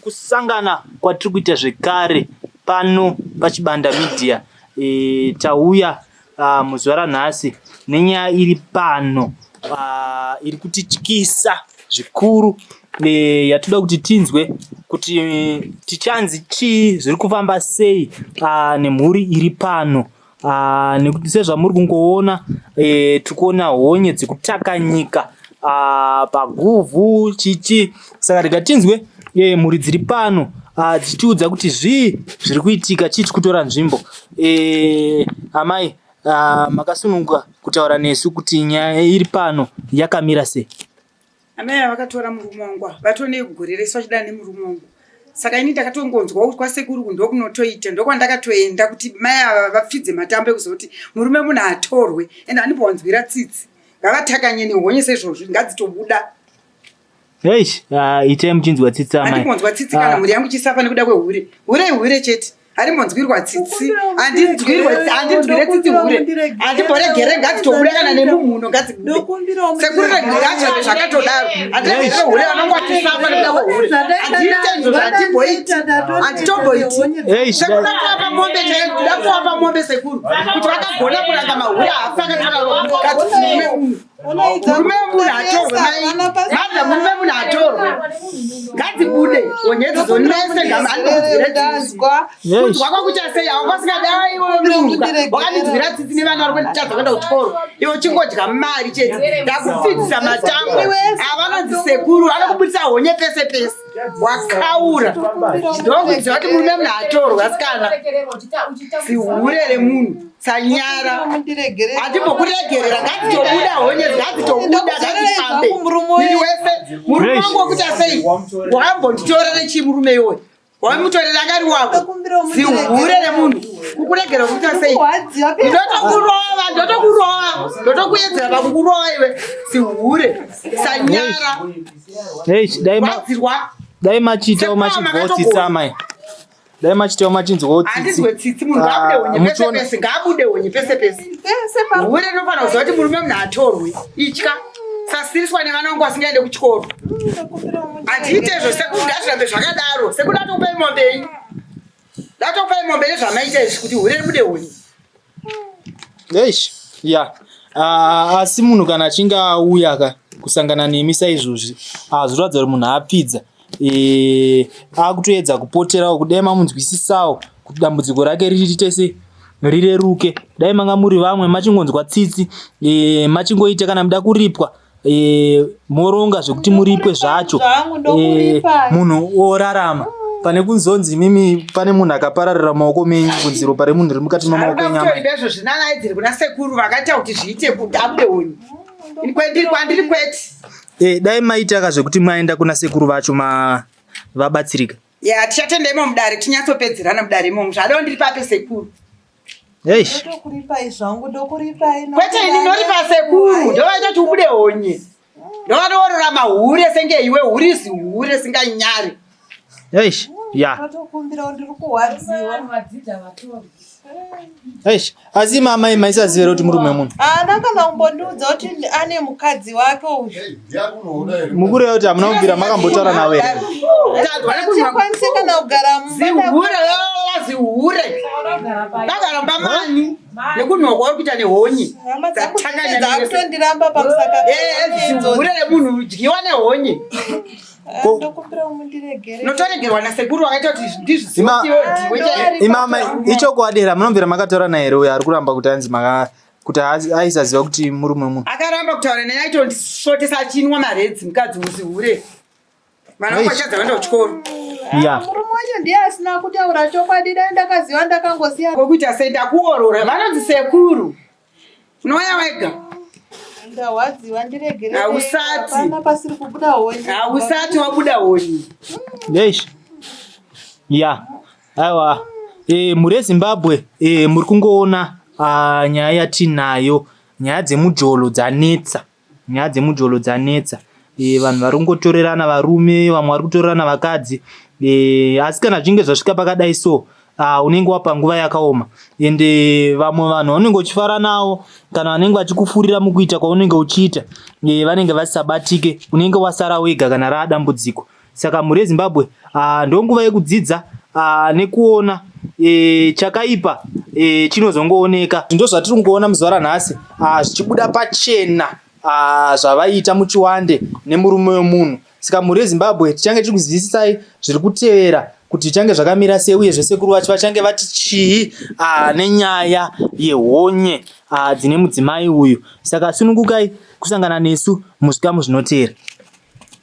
kusangana kwatiri kuita zvekare pano pachibanda media. Tauya muzuva ranhasi nenyaya iri pano iri kutityisa zvikuru, yatoda kuti tinzwe kuti tichanzi chii, zviri kufamba sei nemhuri iri pano. Nekuti sezvamuri kungoona tikuona honye dzekutakanyika paguvhu chichi. Saka rega tinzwe mhuri dziri pano dzichitiudza kuti zvii zviri kuitika, chii kutora nzvimbo. Amai, makasununguka kutaura nesu kuti nyaya iri pano yakamira sei? Amai vakatora murume wangu vatonei kugorereswa chida nemurume wangu. Saka ini ndakatongonzwa kwasekuru ndokunotoita, ndokwandakatoenda kuti mai ava vapfidze matambo ekuzoti murume munhu atorwe, ende andimbowanzwira tsitsi. Ngavatakanye nehonye sezvozvi ngadzitobuda. Itai muchinzwa tsitsi amai. Andimbonzwa tsitsi kana mhuri yangu chisafa nekuda kwehure. Hure chete. Arimbonzwirwa tsitsi. Andinzwire tsitsi hure. Andimboregere ngadzitobuda kana nemumunhu ngadzibude. Sekuru ngachabe zvakatodaro. Andibere hure anongwatisafa nekuda kwehure. Anditenzo zvatimboiti. Anditomboiti. Sekuru akapa mombe chaiyo. Ndakuvapa mombe sekuru. Kuti vakagona kuranga mahure afa akataka ngadzibude. Murume munhu atorwe madza murume munhu atorwe ngadzibude honye dzonese kunzwa kwakuita sei hawasingadai wakandinzwira tsitsi nevana vari kwenditadza kuenda kuchikoro iwo chingodya mari chete ndakupfidzisa matambo avanonzi sekuru anokubudisa honye pese pese wakaura ndokudziva kuti murume munhu atorwe asikana sihure remunhu sanyara andimbokuregerera ngadzitobuda honye ngadzitobuda ngadzifambe miri wese murume wangu wokuita sei wakambonditora nechii murume iwoyo wamutorera angari wako sihure remunhu kukuregera kukuita sei ndotokuedzera pakukurova iwe sihure sanyara dai machitawo machinzwawo tsitsi amai. Dai machitawo machinzwawo tsitsi. Andizwe tsitsi munhu ngaabude honye pese pese, ngaabude honye pese pese. Hure rinofana kuziva kuti murume munhu atorwe. Itya sasiriswa nevana vangu vasingaende kuchikoro. Andiite izvo sekuru ngazvirambe zvakadaro. Sekuru ndatokupei mombei. Ndatokupei mombe nezvamaita izvi kuti hure ribude honye. Asi munhu kana achinge auya kusangana nemi saizvozvi zvinoratidza kuti munhu apfidza. Akutoedza kupoterawo kudai mamunzwisisawo kuti dambudziko rake riite sei rireruke. Dai manga muri vamwe machingonzwa tsitsi machingoita kana muda kuripwa moronga zvekuti muripwe zvacho munhu orarama, pane kunzonzi mimi pane munhu akapararira maoko menyu kunzi ropa remunhu riri mukati memaoko enyama. Izvo zvinanaidziri kuna sekuru vakaita kuti zviite kuti abude honye. Kwandiri kwete. Dai maitaka zvekuti maenda kuna sekuru vacho vabatsirika. Tichatenda imo mudare tinyatsopedzerana mudare imomo zvadao ndiri pape sekuru. Ndokuripai zvangu ndokuripai. Kwete ini ndoripa sekuru ndovaita kuti ubude honye. Ndovanorora mahure senge iwe hurisi hure singanyare. Ndatokumbira ndiri kuwadziwa. Asi mama maisazivira kuti murume munhu. Ndakanga kumbondiudza kuti ane mukadzi wake uyu. Mukureva kuti hamuna kubvira makambotaura nawe here? Chikwanise kana kugara zihure ndakaramba mani nekunhokwa uri kuita nehonye dzakutondiramba pamusaka zihure remunhu dyiwa nehonye. Notoregerwa nasekuru wakaita kuti ndizvimama ichokwadi here munomvera makataura naye here uyo ari kuramba kuti anzi kuti aisaziva kuti murume munhu? Akaramba kutaura naye aitondisvotesa achinwa maredzi mukadzi muzihure vana vangu vachadza vaenda kuchikoro. Murume wacho ndiye asina kutaura chokwadi, dai ndakaziva ndakangosiya kokuita sei ndakuorora vanonzi sekuru unoya wega ndawadziwa ndiregere hausati hapana pasiri kubuda honye hausati wabuda honye. Aiwa muri eZimbabwe muri kungoona nyaya yatinayo, nyaya dzemujolo dzanetsa. Vanhu vari kungotorerana varume, vamwe vari kutorerana vakadzi. Asi kana zvinge zvasvika pakadai so unenge wapa nguva yakaoma, ende vamwe vanhu vanenge uchifara navo kana vanenge vachikufurira mukuita kwaunenge uchiita vanenge vasisabatike, unenge wasara wega kana radambudziko. Saka mhuri yeZimbabwe ndonguva yekudzidza nekuona chakaipa chinozongooneka. Ndo zvatiri kungoona muzuva ranhasi zvichibuda pachena zvavaita muchiwande nemurume wemunhu. Saka mhuri yeZimbabwe tichange tiri kuzivisisai zviri kutevera kuti tichange zvakamira sei, uye zvesekuru vacho vachange vati chii nenyaya yehonye dzine mudzimai uyu. Saka sunungukai kusangana nesu muzvikamu zvinotevera.